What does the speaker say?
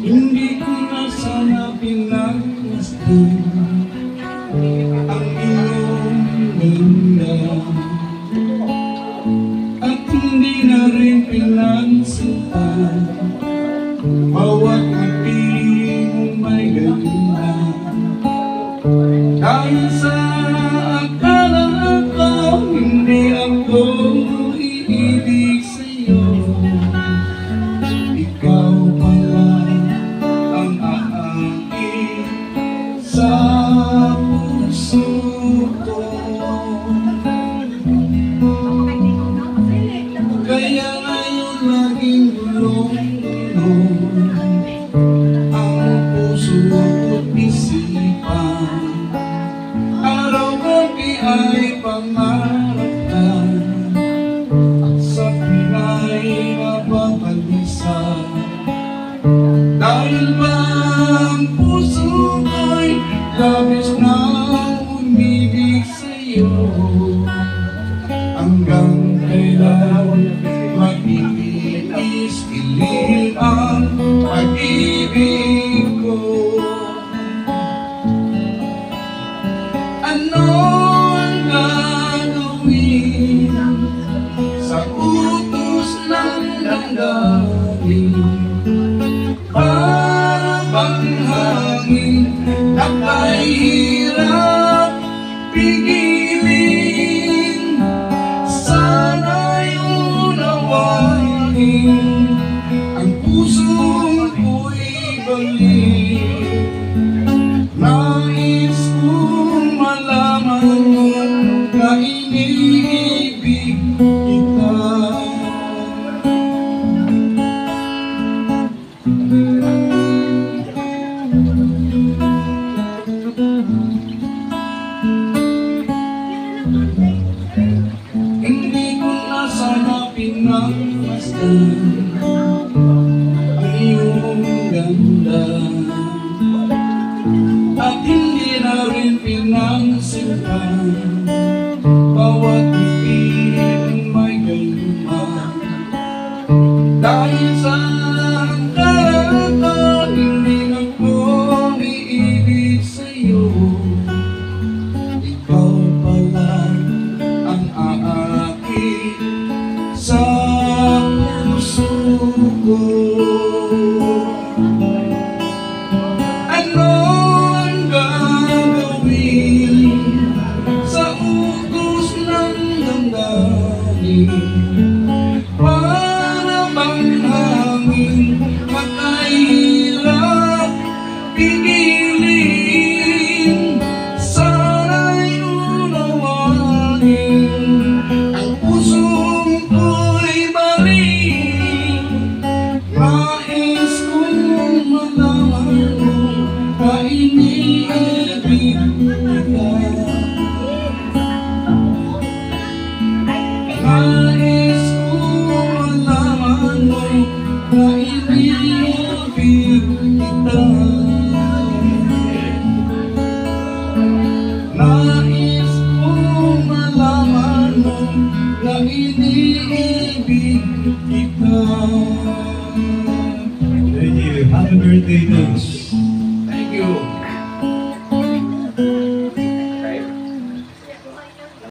Hindi ko na sana pinagmasdan ang iyong ganda, at hindi na rin pinagsintan bawat ngiti mong may ganda. Dahil sa akala ko hindi ako iibig sa'yo, ikaw pala ang aakit sa puso ko. Kaya ngayon laging gulong-gulong ang puso ko't isipan. Araw-gabi ay pangarap ka, at sa pinay mapapag-isa. Dahil ba ang puso ko'y labis na umibig sa'yo, hanggang kailan mag-iis-iling ang pag-ibig ko. Ano ang gagawin sa utos ng damdamin? Para bang hangin na kahirap pigilin? Sana'y unawain ang pusong ko'y balik. Nais kong malaman na iniibig kita. Hindi ko na sana pinagmasdan ang iyong ganda, at hindi na rin pinagsintan bawat ngiti may ganda. Dahil sa akala ko hindi ako iibig sa'yo, ikaw pala ang aakit sa puso ko. Ano ang gagawin sa utos ng damdamin? Para bang hangin makahirap pigilin? Sana'y unawain ang pusong ko'y balik. Nais kong malaman mo na iniibig kita. Nais kong malaman mo na iniibig kita. Nais kong malaman mo na iniibig kita. Thank you. Happy birthday to